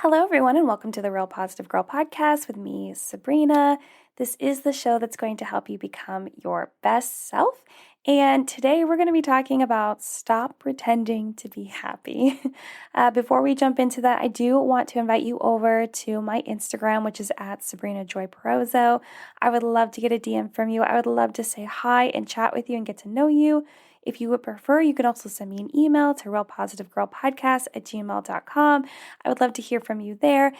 Hello, everyone, and welcome to the Real Positive Girl podcast with me, Sabrina. This is the show that's going to help you become your best self. And today we're going to be talking about stop pretending to be happy. Before we jump into that, I do want to invite you over to my Instagram, which is at Sabrina Joy Perozzo. I would love to get a DM from you. I would love to say hi and chat with you and get to know you. If you would prefer, you can also send me an email to realpositivegirlpodcast@gmail.com. I would love to hear from you there.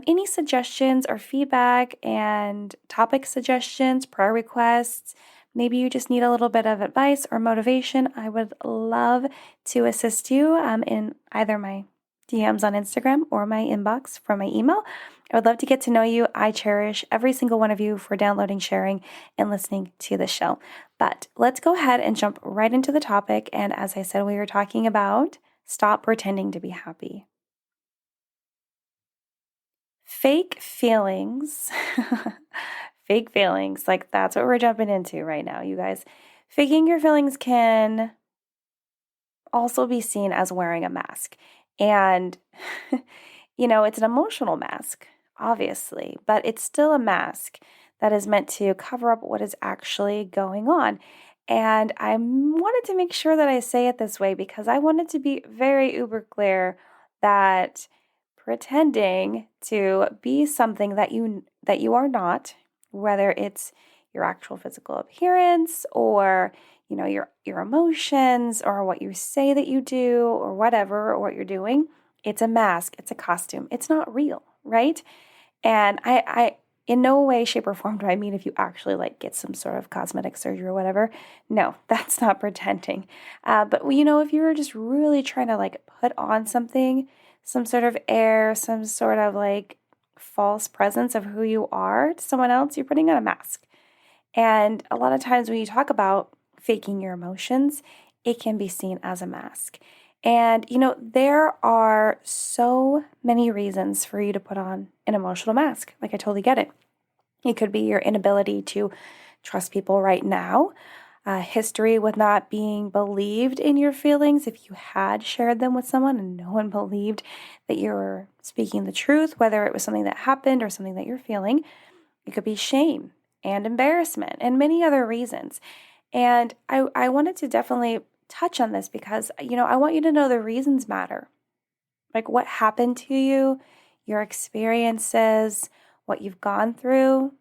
Any suggestions or feedback and topic suggestions, prayer requests, maybe you just need a little bit of advice or motivation, I would love to assist you in either my DMs on Instagram or my inbox from my email. I would love to get to know you. I cherish every single one of you for downloading, sharing, and listening to the show. But let's go ahead and jump right into the topic. And as I said, we were talking about stop pretending to be happy. Fake feelings, fake feelings, like that's what we're jumping into right now, you guys. Faking your feelings can also be seen as wearing a mask. And, it's an emotional mask, obviously, but it's still a mask that is meant to cover up what is actually going on. And I wanted to make sure that I say it this way because I wanted to be very uber clear that pretending to be something that you are not, whether it's your actual physical appearance or your emotions or what you say that you do or whatever or what you're doing, it's a mask, it's a costume. It's not real, right? And I in no way, shape, or form do I mean if you actually get some sort of cosmetic surgery or whatever. No, that's not pretending. But if you're just really trying to put on something, some sort of air, some sort of false presence of who you are to someone else, you're putting on a mask. And a lot of times when you talk about faking your emotions, it can be seen as a mask. And, there are so many reasons for you to put on an emotional mask. I totally get it. It could be your inability to trust people right now, history with not being believed in your feelings if you had shared them with someone and no one believed that you were speaking the truth, whether it was something that happened or something that you're feeling. It could be shame and embarrassment and many other reasons. And I wanted to definitely touch on this because, I want you to know the reasons matter. What happened to you, your experiences, what you've gone through,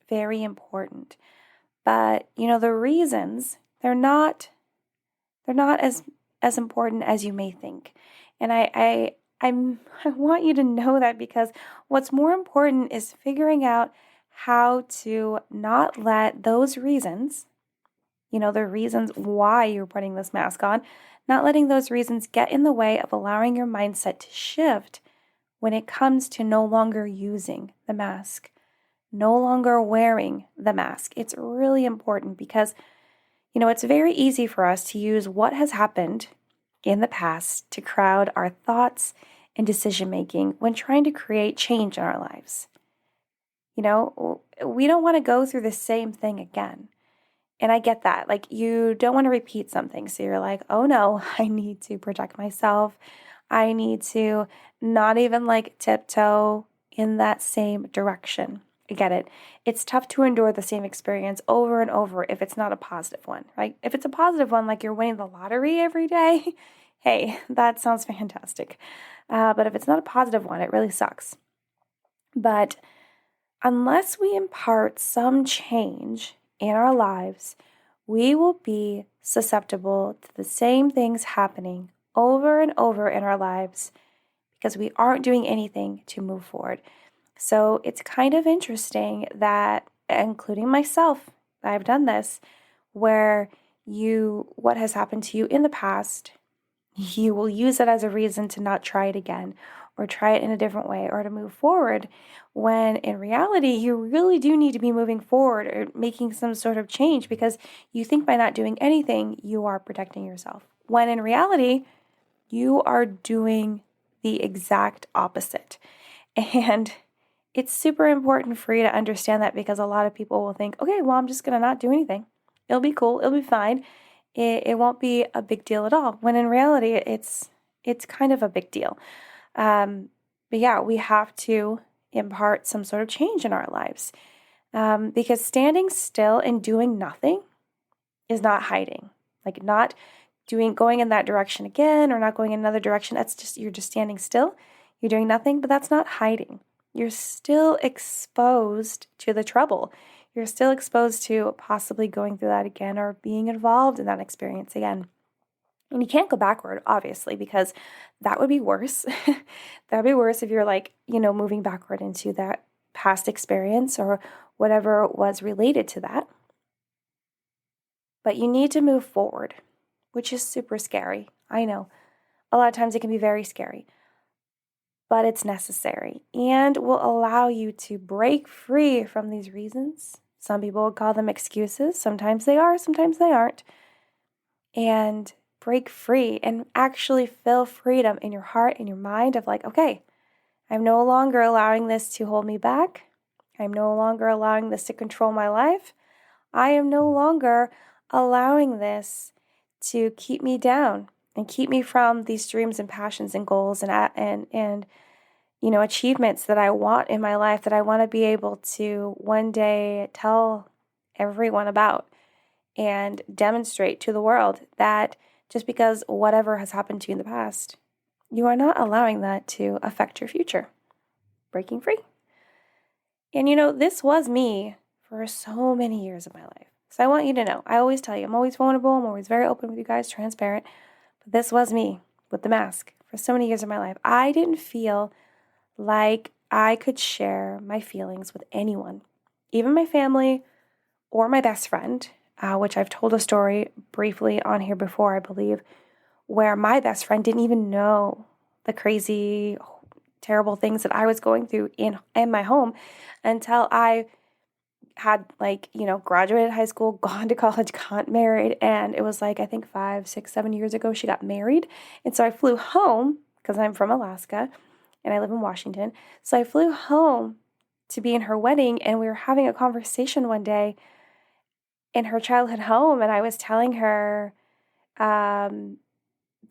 very important. But, the reasons, they're not as important as you may think. And I want you to know that because what's more important is figuring out how to not let those reasons, the reasons why you're putting this mask on, not letting those reasons get in the way of allowing your mindset to shift when it comes to no longer using the mask, no longer wearing the mask. It's really important because, it's very easy for us to use what has happened in the past to crowd our thoughts and decision making when trying to create change in our lives. We don't want to go through the same thing again. And I get that. You don't want to repeat something. So you're like, oh no, I need to protect myself. I need to not even tiptoe in that same direction. I get it. It's tough to endure the same experience over and over if it's not a positive one, right? If it's a positive one, like you're winning the lottery every day, hey, that sounds fantastic. But if it's not a positive one, it really sucks. But unless we impart some change in our lives, we will be susceptible to the same things happening over and over in our lives because we aren't doing anything to move forward. So it's kind of interesting that, including myself, I've done this, where what has happened to you in the past, you will use it as a reason to not try it again or try it in a different way or to move forward, when in reality, you really do need to be moving forward or making some sort of change because you think by not doing anything, you are protecting yourself. When in reality, you are doing the exact opposite. And it's super important for you to understand that because a lot of people will think, okay, well, I'm just going to not do anything. It'll be cool. It'll be fine. It won't be a big deal at all. When in reality, it's kind of a big deal. But yeah, we have to impart some sort of change in our lives, because standing still and doing nothing is not hiding. Like not going in that direction again or not going in another direction. That's just, you're just standing still. You're doing nothing, but that's not hiding. You're still exposed to the trouble. You're still exposed to possibly going through that again or being involved in that experience again. And you can't go backward, obviously, because that would be worse. That would be worse if you're like, moving backward into that past experience or whatever was related to that. But you need to move forward, which is super scary. I know. A lot of times it can be very scary, but it's necessary and will allow you to break free from these reasons. Some people would call them excuses. Sometimes they are, sometimes they aren't. And break free and actually feel freedom in your heart and your mind of like, okay, I'm no longer allowing this to hold me back. I'm no longer allowing this to control my life. I am no longer allowing this to keep me down and keep me from these dreams and passions and goals and achievements that I want in my life, that I want to be able to one day tell everyone about and demonstrate to the world that just because whatever has happened to you in the past, you are not allowing that to affect your future. Breaking free. And this was me for so many years of my life. So I want you to know, I always tell you, I'm always vulnerable, I'm always very open with you guys, transparent. But this was me with the mask for so many years of my life. I didn't feel like I could share my feelings with anyone, even my family or my best friend, which I've told a story briefly on here before, I believe, where my best friend didn't even know the crazy, terrible things that I was going through in my home until I had graduated high school, gone to college, got married. And it was like, I think 5, 6, 7 years ago, she got married. And so I flew home because I'm from Alaska and I live in Washington. So I flew home to be in her wedding, and we were having a conversation one day in her childhood home. And I was telling her, the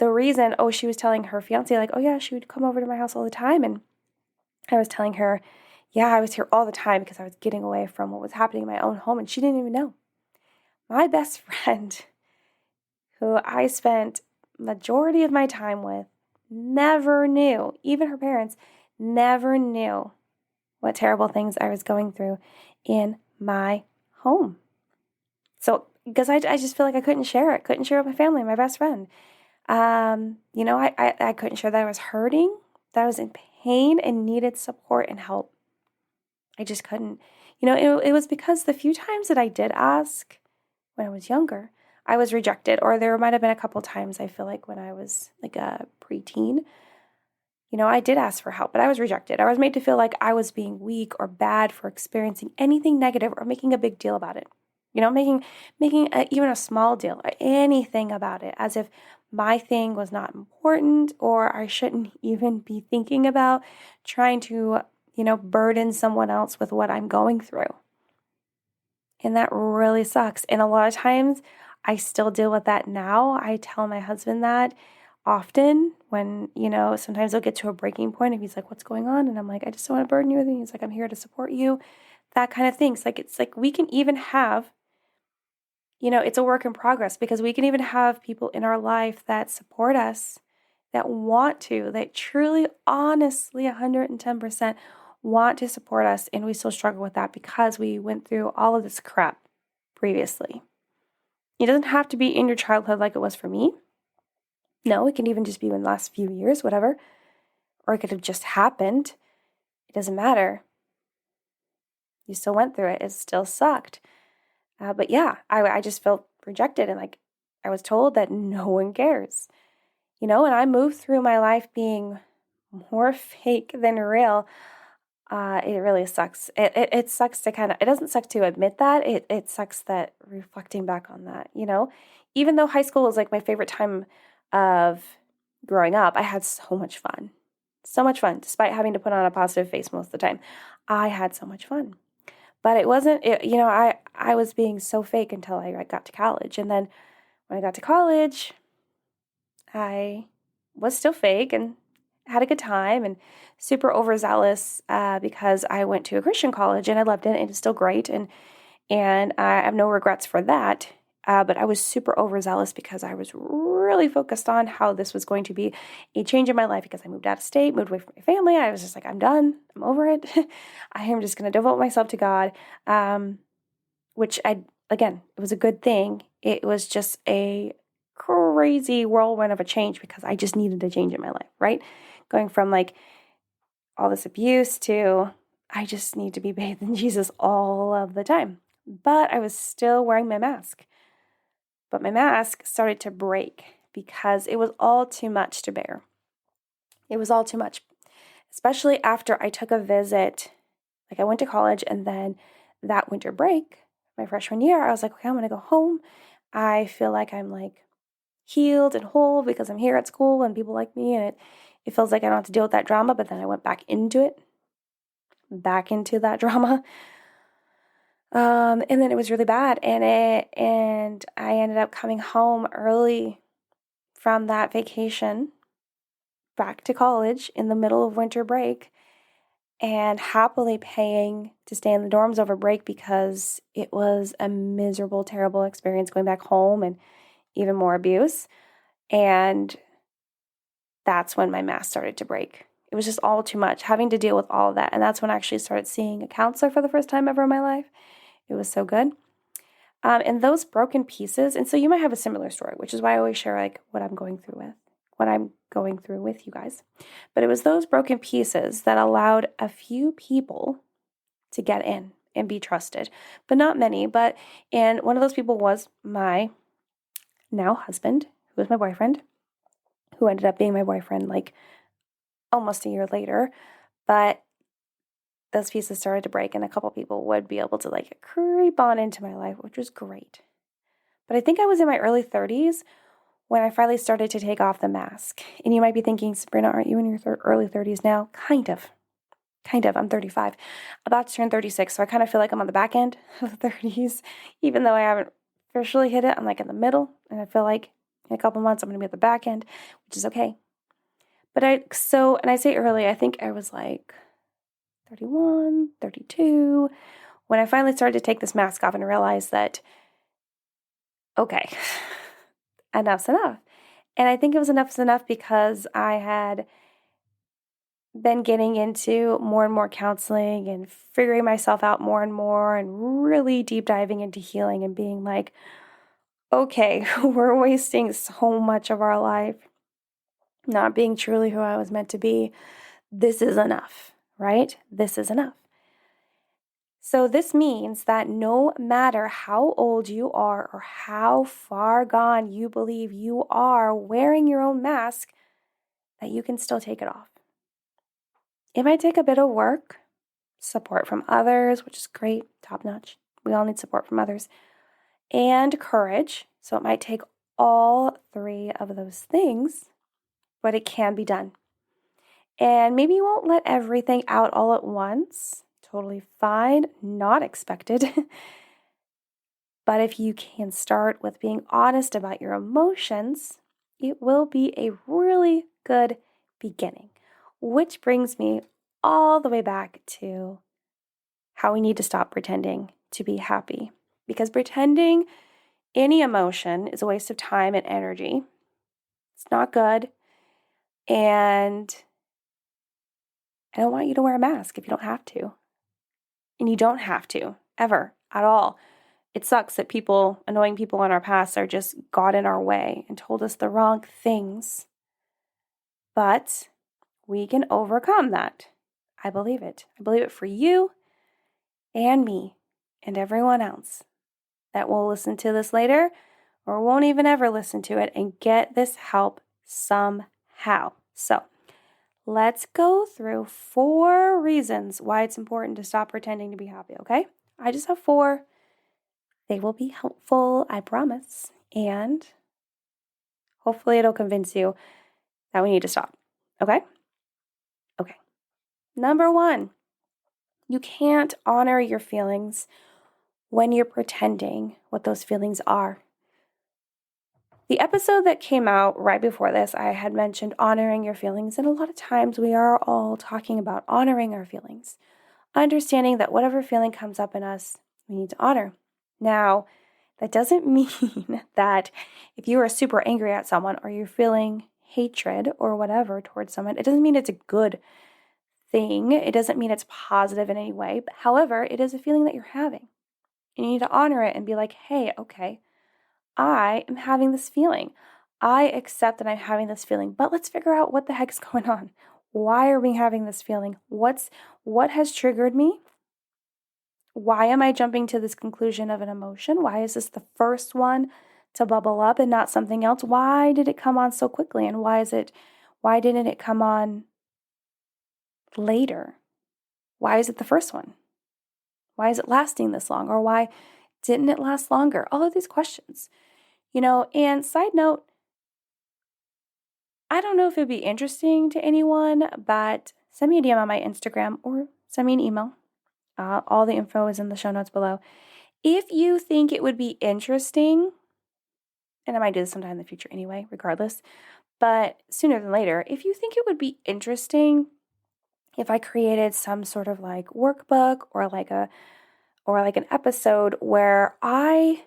reason, she was telling her fiance, like, oh yeah, she would come over to my house all the time. And I was telling her, yeah, I was here all the time because I was getting away from what was happening in my own home. And she didn't even know. My best friend, who I spent majority of my time with, never knew, even her parents never knew what terrible things I was going through in my home. So, because I just feel like I couldn't share it with my family, my best friend. I couldn't share that I was hurting, that I was in pain and needed support and help. I just couldn't. It was because the few times that I did ask when I was younger, I was rejected. Or there might have been a couple times, I feel like, when I was like a preteen, I did ask for help, but I was rejected. I was made to feel like I was being weak or bad for experiencing anything negative or making a big deal about it. Making even a small deal or anything about it, as if my thing was not important or I shouldn't even be thinking about trying to, burden someone else with what I'm going through. And that really sucks. And a lot of times I still deal with that now. I tell my husband that often when, sometimes I'll get to a breaking point and he's like, what's going on? And I'm like, I just don't want to burden you with anything. He's like, I'm here to support you. That kind of thing. It's like we can even have, it's a work in progress, because we can even have people in our life that support us, that truly, honestly, 110% want to support us, and we still struggle with that because we went through all of this crap previously. It doesn't have to be in your childhood like it was for me. No, it can even just be in the last few years, whatever. Or it could have just happened. It doesn't matter. You still went through it. It still sucked. But yeah, I just felt rejected, and like I was told that no one cares. And I moved through my life being more fake than real. It really sucks. It sucks to it doesn't suck to admit that. It sucks that reflecting back on that, even though high school was like my favorite time of growing up, I had so much fun. So much fun, despite having to put on a positive face most of the time. I had so much fun. But it wasn't, I was being so fake until I got to college. And then when I got to college, I was still fake and had a good time and super overzealous because I went to a Christian college and I loved it and it's still great. And I have no regrets for that. But I was super overzealous because I was really focused on how this was going to be a change in my life because I moved out of state, moved away from my family. I was just like, I'm done. I'm over it. I am just going to devote myself to God, which again, it was a good thing. It was just a crazy whirlwind of a change because I just needed a change in my life, right? Going from like all this abuse to I just need to be bathed in Jesus all of the time. But I was still wearing my mask. But my mask started to break because it was all too much to bear. It was all too much, especially after I took a visit. Like I went to college and then that winter break, my freshman year, I was like, okay, I'm going to go home. I feel like I'm like healed and whole because I'm here at school and people like me and it feels like I don't have to deal with that drama. But then I went back into that drama. And then it was really bad and I ended up coming home early from that vacation back to college in the middle of winter break and happily paying to stay in the dorms over break because it was a miserable, terrible experience going back home and even more abuse. And that's when my mask started to break. It was just all too much, having to deal with all of that. And that's when I actually started seeing a counselor for the first time ever in my life. It was so good. And those broken pieces, and so you might have a similar story, which is why I always share like what I'm going through with you guys. But it was those broken pieces that allowed a few people to get in and be trusted, but not many. And one of those people was my now husband, who was my boyfriend, who ended up being my boyfriend like almost a year later. But those pieces started to break and a couple people would be able to like creep on into my life, which was great. But I think I was in my early 30s when I finally started to take off the mask. And you might be thinking, Sabrina, aren't you in your early 30s now? Kind of. I'm 35, about to turn 36. So I kind of feel like I'm on the back end of the 30s, even though I haven't officially hit it. I'm like in the middle. And I feel like in a couple months, I'm going to be at the back end, which is okay. But and I say early, I think I was like 31, 32, when I finally started to take this mask off and realize that, okay, enough's enough. And I think it was enough because I had been getting into more and more counseling and figuring myself out more and really deep diving into healing and being like, okay, we're wasting so much of our life not being truly who I was meant to be. This is enough, right? This is enough. So this means that no matter how old you are or how far gone you believe you are wearing your own mask, that you can still take it off. It might take a bit of work, support from others, which is great, top notch. We all need support from others, and courage. So it might take all three of those things, but it can be done. And maybe you won't let everything out all at once. Totally fine, not expected. But if you can start with being honest about your emotions, it will be a really good beginning. Which brings me all the way back to how we need to stop pretending to be happy. Because pretending any emotion is a waste of time and energy. It's not good. And I don't want you to wear a mask if you don't have to. And you don't have to, ever, at all. It sucks that annoying people in our past are just got in our way and told us the wrong things. But we can overcome that. I believe it. I believe it for you and me and everyone else that will listen to this later or won't even ever listen to it and get this help somehow. So let's go through 4 reasons why it's important to stop pretending to be happy, okay? I just have 4. They will be helpful, I promise. And hopefully it'll convince you that we need to stop, okay? Okay. Number 1, you can't honor your feelings when you're pretending what those feelings are. The episode that came out right before this, I had mentioned honoring your feelings. And a lot of times we are all talking about honoring our feelings, understanding that whatever feeling comes up in us, we need to honor. Now, that doesn't mean that if you are super angry at someone or you're feeling hatred or whatever towards someone, it doesn't mean it's a good thing. It doesn't mean it's positive in any way. But however, it is a feeling that you're having. And you need to honor it and be like, hey, okay, I am having this feeling. I accept that I'm having this feeling, but let's figure out what the heck is going on. Why are we having this feeling? What has triggered me? Why am I jumping to this conclusion of an emotion? Why is this the first one to bubble up and not something else? Why did it come on so quickly? And why didn't it come on later? Why is it the first one? Why is it lasting this long? Or why didn't it last longer? All of these questions, and side note, I don't know if it'd be interesting to anyone, but send me a DM on my Instagram or send me an email. All the info is in the show notes below. If you think it would be interesting, and I might do this sometime in the future anyway, regardless, but sooner than later, if you think it would be interesting if I created some sort of like workbook or like an episode where I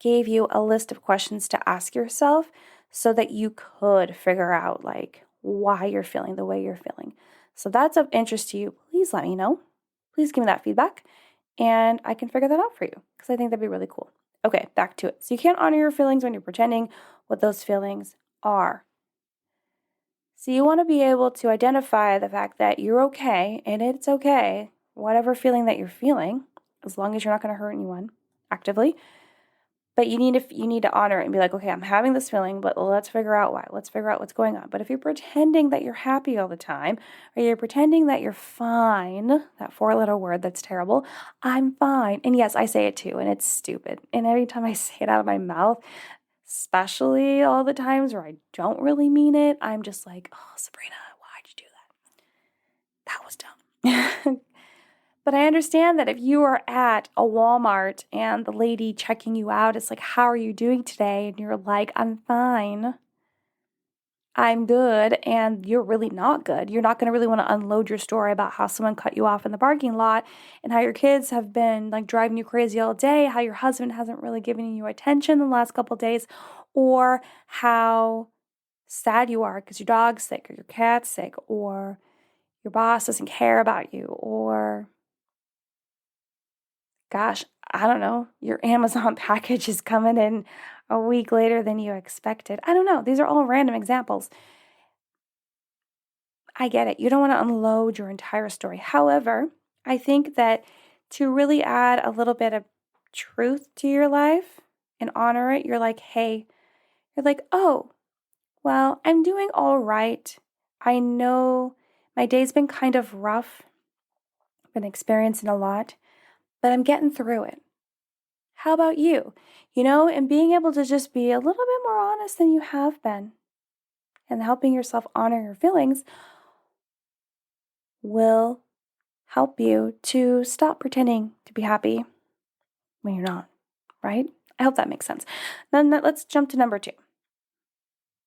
gave you a list of questions to ask yourself so that you could figure out like why you're feeling the way you're feeling. So that's of interest to you. Please let me know. Please give me that feedback and I can figure that out for you because I think that'd be really cool. Okay, back to it. So you can't honor your feelings when you're pretending what those feelings are. So you want to be able to identify the fact that you're okay and it's okay, whatever feeling that you're feeling, as long as you're not going to hurt anyone actively. But you need to honor it and be like, okay, I'm having this feeling, but let's figure out why. Let's figure out what's going on. But if you're pretending that you're happy all the time, or you're pretending that you're fine, that 4-letter word that's terrible, I'm fine. And yes, I say it too, and it's stupid. And every time I say it out of my mouth, especially all the times where I don't really mean it, I'm just like, oh, Sabrina, why'd you do that? That was dumb. But I understand that if you are at a Walmart and the lady checking you out is like, how are you doing today? And you're like, I'm fine. I'm good. And you're really not good. You're not going to really want to unload your story about how someone cut you off in the parking lot and how your kids have been like driving you crazy all day, how your husband hasn't really given you attention the last couple of days, or how sad you are because your dog's sick or your cat's sick or your boss doesn't care about you or gosh, I don't know, your Amazon package is coming in a week later than you expected. I don't know. These are all random examples. I get it. You don't want to unload your entire story. However, I think that to really add a little bit of truth to your life and honor it, you're like, oh, well, I'm doing all right. I know my day's been kind of rough. I've been experiencing a lot, but I'm getting through it. How about you? And being able to just be a little bit more honest than you have been and helping yourself honor your feelings will help you to stop pretending to be happy when you're not, right? I hope that makes sense. Then let's jump to number 2.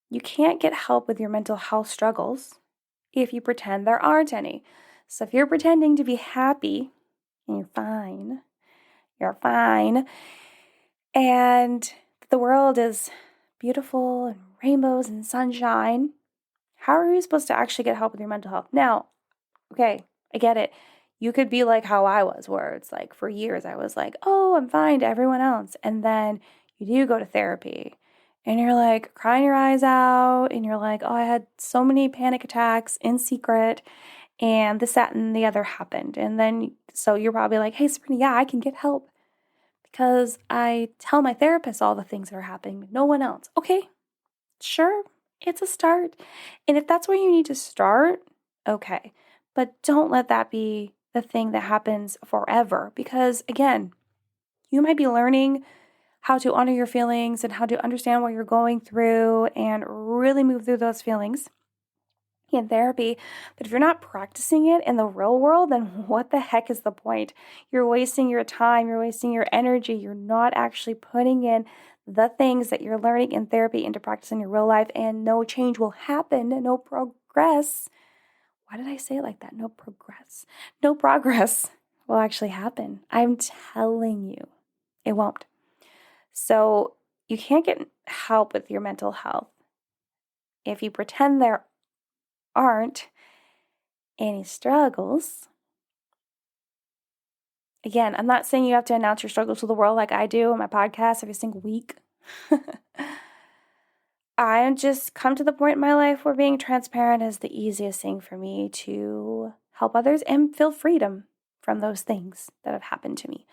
You can't get help with your mental health struggles if you pretend there aren't any. So if you're pretending to be happy and you're fine, and the world is beautiful and rainbows and sunshine, how are you supposed to actually get help with your mental health? Now, okay, I get it. You could be like how I was, where it's like for years I was like, oh, I'm fine to everyone else. And then you do go to therapy and you're like crying your eyes out and you're like, oh, I had so many panic attacks in secret and this, that, and the other happened. And then, so you're probably like, hey, Sabrina, yeah, I can get help because I tell my therapist all the things that are happening, but no one else. Okay, sure, it's a start. And if that's where you need to start, okay. But don't let that be the thing that happens forever because, again, you might be learning how to honor your feelings and how to understand what you're going through and really move through those feelings in therapy. But if you're not practicing it in the real world, then what the heck is the point? You're wasting your time, you're wasting your energy, you're not actually putting in the things that you're learning in therapy into practice in your real life, and no change will happen, no progress. Why did I say it like that? No progress. No progress will actually happen. I'm telling you, it won't. So you can't get help with your mental health if you pretend there aren't any struggles. Again, I'm not saying you have to announce your struggles to the world like I do on my podcast every single week. I just come to the point in my life where being transparent is the easiest thing for me to help others and feel freedom from those things that have happened to me.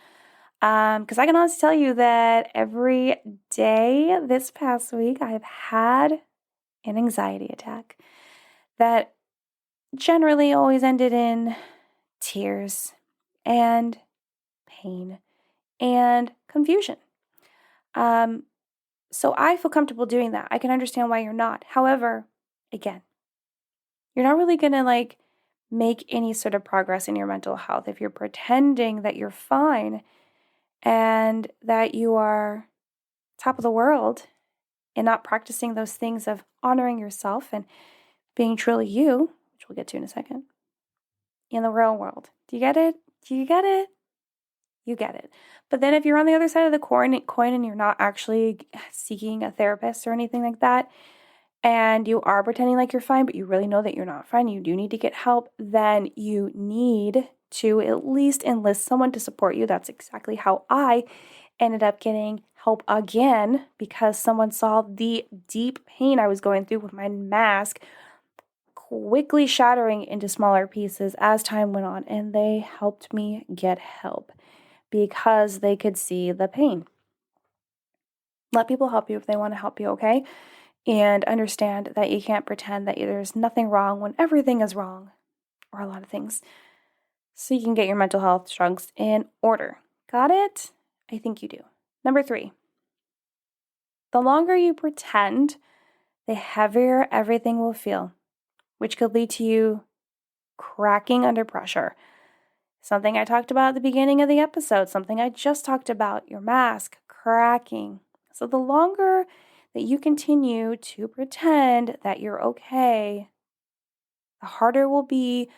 Because I can honestly tell you that every day this past week, I've had an anxiety attack that generally always ended in tears and pain and confusion. So I feel comfortable doing that. I can understand why you're not. However, again, you're not really going to make any sort of progress in your mental health if you're pretending that you're fine and that you are top of the world and not practicing those things of honoring yourself and being truly you, which we'll get to in a second, in the real world. Do you get it? Do you get it? You get it. But then if you're on the other side of the coin and you're not actually seeking a therapist or anything like that, and you are pretending like you're fine, but you really know that you're not fine, you do need to get help, then you need to at least enlist someone to support you. That's exactly how I ended up getting help again, because someone saw the deep pain I was going through with my mask quickly shattering into smaller pieces as time went on, and they helped me get help because they could see the pain. Let people help you if they want to help you, okay? And understand that you can't pretend that there's nothing wrong when everything is wrong, or a lot of things, so you can get your mental health struggles in order. Got it? I think you do. Number 3, the longer you pretend, the heavier everything will feel, which could lead to you cracking under pressure. Something I talked about at the beginning of the episode, something I just talked about, your mask cracking. So the longer that you continue to pretend that you're okay, the harder it will be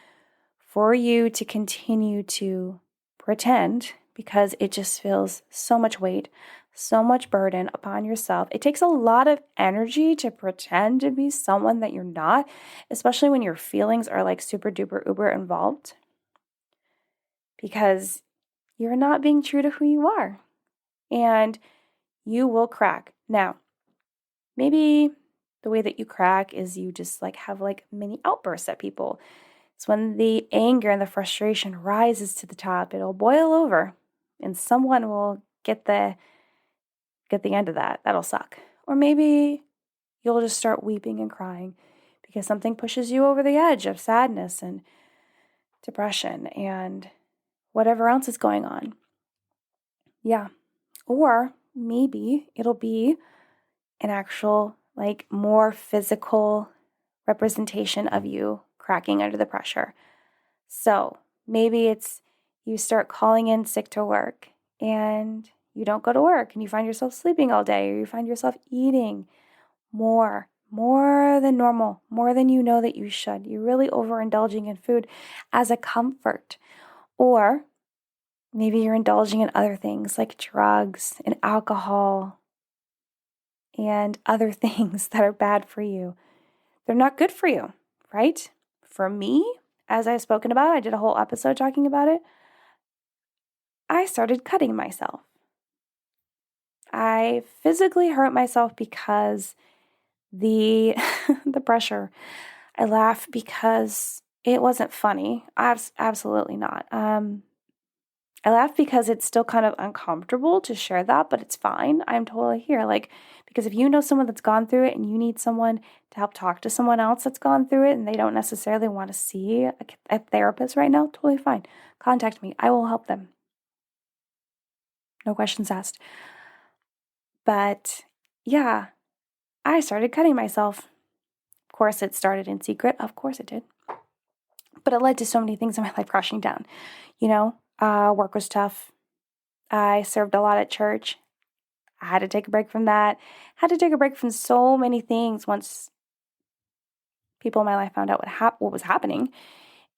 for you to continue to pretend, because it just feels so much weight, so much burden upon yourself. It takes a lot of energy to pretend to be someone that you're not, especially when your feelings are super duper uber involved, because you're not being true to who you are, and you will crack. Now, maybe the way that you crack is you just have mini outbursts at people. It's when the anger and the frustration rises to the top, it'll boil over, and someone will get the end of that. That'll suck. Or maybe you'll just start weeping and crying because something pushes you over the edge of sadness and depression and whatever else is going on. Yeah. Or maybe it'll be an actual, more physical representation of you cracking under the pressure. So maybe it's you start calling in sick to work and you don't go to work and you find yourself sleeping all day, or you find yourself eating more than normal, more than you know that you should. You're really overindulging in food as a comfort. Or maybe you're indulging in other things like drugs and alcohol and other things that are bad for you. They're not good for you, right? For me, as I've spoken about, I did a whole episode talking about it, I started cutting myself. I physically hurt myself because the the pressure. I laugh because it wasn't funny. Absolutely not. I laugh because it's still kind of uncomfortable to share that, but it's fine. I'm totally here. Because if you know someone that's gone through it and you need someone to help talk to someone else that's gone through it and they don't necessarily want to see a therapist right now, totally fine. Contact me. I will help them. No questions asked. But yeah, I started cutting myself. Of course, it started in secret. Of course it did. But it led to so many things in my life crashing down. Work was tough. I served a lot at church. I had to take a break from that. Had to take a break from so many things once people in my life found out what was happening.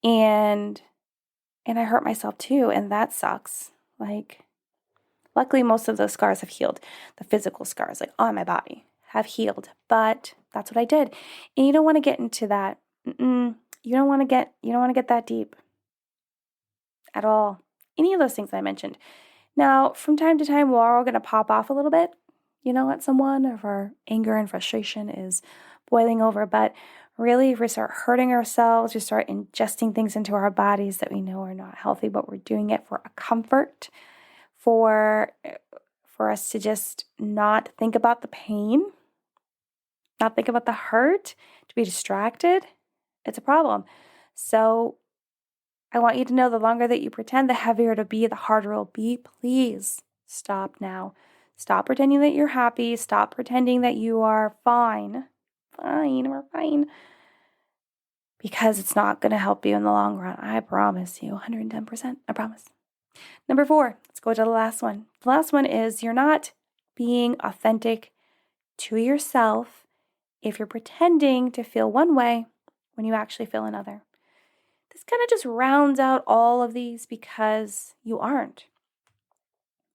And I hurt myself too, and that sucks. Like, luckily, most of those scars have healed. The physical scars, like on my body, have healed. But that's what I did, and you don't want to get into that. You don't want to get that deep at all. Any of those things I mentioned. Now, from time to time, we're all going to pop off a little bit, at someone if our anger and frustration is boiling over. But really, if we start hurting ourselves, we start ingesting things into our bodies that we know are not healthy, but we're doing it for a comfort, for us to just not think about the pain, not think about the hurt, to be distracted, it's a problem. So I want you to know the longer that you pretend, the heavier it'll be, the harder it'll be. Please stop now. Stop pretending that you're happy. Stop pretending that you are fine. We're fine. Because it's not going to help you in the long run. I promise you, 110%. I promise. Number 4, let's go to the last one. The last one is you're not being authentic to yourself if you're pretending to feel one way when you actually feel another. This kind of just rounds out all of these because you aren't.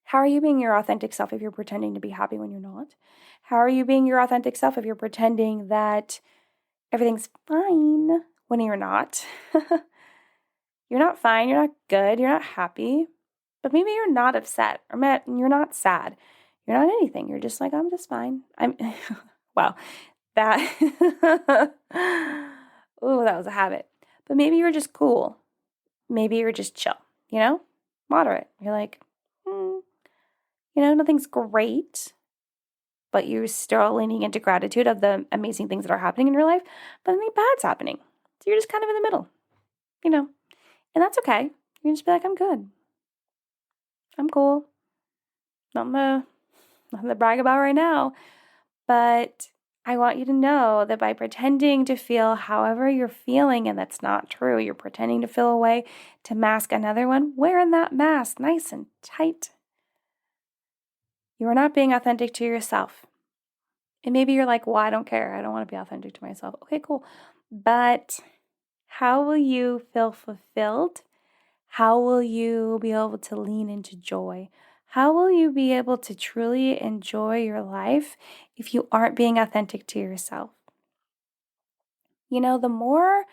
How are you being your authentic self if you're pretending to be happy when you're not? How are you being your authentic self if you're pretending that everything's fine when you're not? You're not fine, you're not good, you're not happy, but maybe you're not upset or you're not sad. You're not anything. You're just like, I'm just fine. Wow, that, ooh, that was a habit. But maybe you're just cool. Maybe you're just chill, moderate. You're like, nothing's great, but you're still leaning into gratitude of the amazing things that are happening in your life, but nothing bad's happening. So you're just kind of in the middle, and that's okay. You can just be like, I'm good. I'm cool. Nothing to brag about right now, but I want you to know that by pretending to feel however you're feeling, and that's not true, you're pretending to feel a way to mask another one, wearing that mask nice and tight. You are not being authentic to yourself. And maybe you're like, well, I don't care. I don't want to be authentic to myself. Okay, cool. But how will you feel fulfilled? How will you be able to lean into joy? How will you be able to truly enjoy your life if you aren't being authentic to yourself? The more,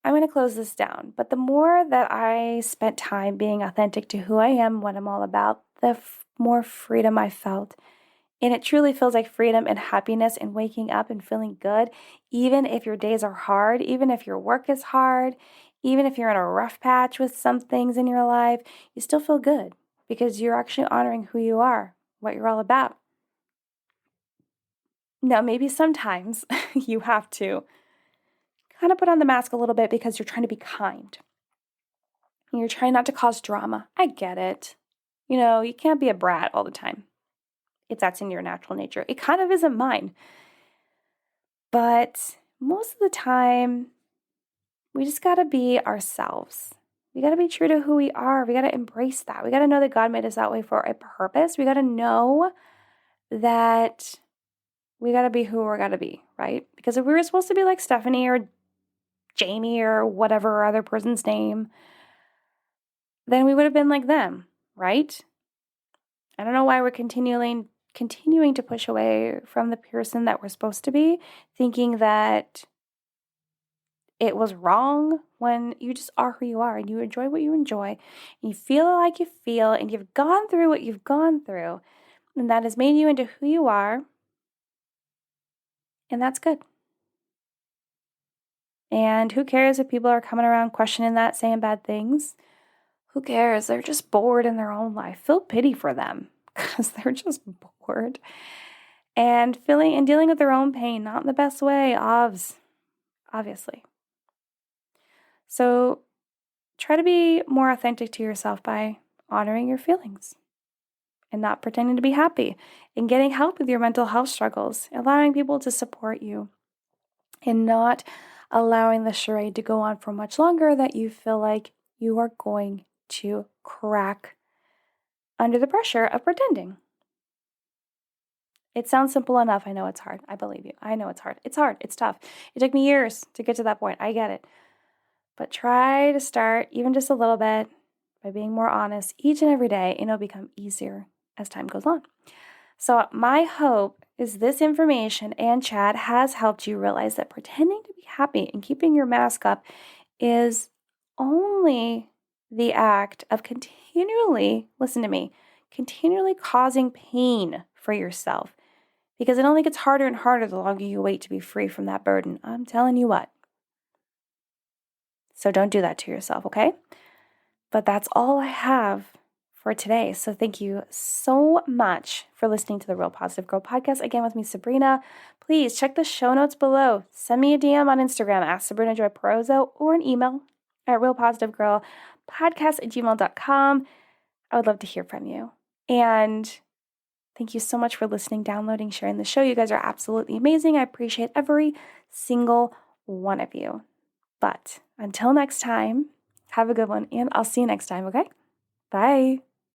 I'm going to close this down, but the more that I spent time being authentic to who I am, what I'm all about, the more freedom I felt. And it truly feels like freedom and happiness and waking up and feeling good, even if your days are hard, even if your work is hard, even if you're in a rough patch with some things in your life, you still feel good because you're actually honoring who you are, what you're all about. Now, maybe sometimes you have to kind of put on the mask a little bit because you're trying to be kind. You're trying not to cause drama. I get it. You can't be a brat all the time if that's in your natural nature. It kind of isn't mine. But most of the time, we just got to be ourselves. We got to be true to who we are. We got to embrace that. We got to know that God made us that way for a purpose. We got to know that we got to be who we're got to be, right? Because if we were supposed to be like Stephanie or Jamie or whatever other person's name, then we would have been like them, right? I don't know why we're continuing to push away from the person that we're supposed to be, thinking that it was wrong when you just are who you are and you enjoy what you enjoy and you feel like you feel and you've gone through what you've gone through and that has made you into who you are, and that's good. And who cares if people are coming around questioning that, saying bad things? Who cares? They're just bored in their own life. Feel pity for them because they're just bored and feeling and dealing with their own pain, not in the best way, obviously. So try to be more authentic to yourself by honoring your feelings and not pretending to be happy and getting help with your mental health struggles, allowing people to support you and not allowing the charade to go on for much longer that you feel like you are going to crack under the pressure of pretending. It sounds simple enough. I know it's hard. I believe you. I know it's hard. It's hard. It's tough. It took me years to get to that point. I get it. But try to start even just a little bit by being more honest each and every day, and it'll become easier as time goes on. So my hope is this information and chat has helped you realize that pretending to be happy and keeping your mask up is only the act of continually, listen to me, continually causing pain for yourself, because it only gets harder and harder the longer you wait to be free from that burden. I'm telling you what. So don't do that to yourself, okay? But that's all I have for today. So thank you so much for listening to the Real Positive Girl podcast. Again, with me, Sabrina. Please check the show notes below. Send me a DM on Instagram, ask Sabrina Joy Perozzo, or an email at realpositivegirlpodcast@gmail.com. I would love to hear from you. And thank you so much for listening, downloading, sharing the show. You guys are absolutely amazing. I appreciate every single one of you. But until next time, have a good one, and I'll see you next time, okay? Bye.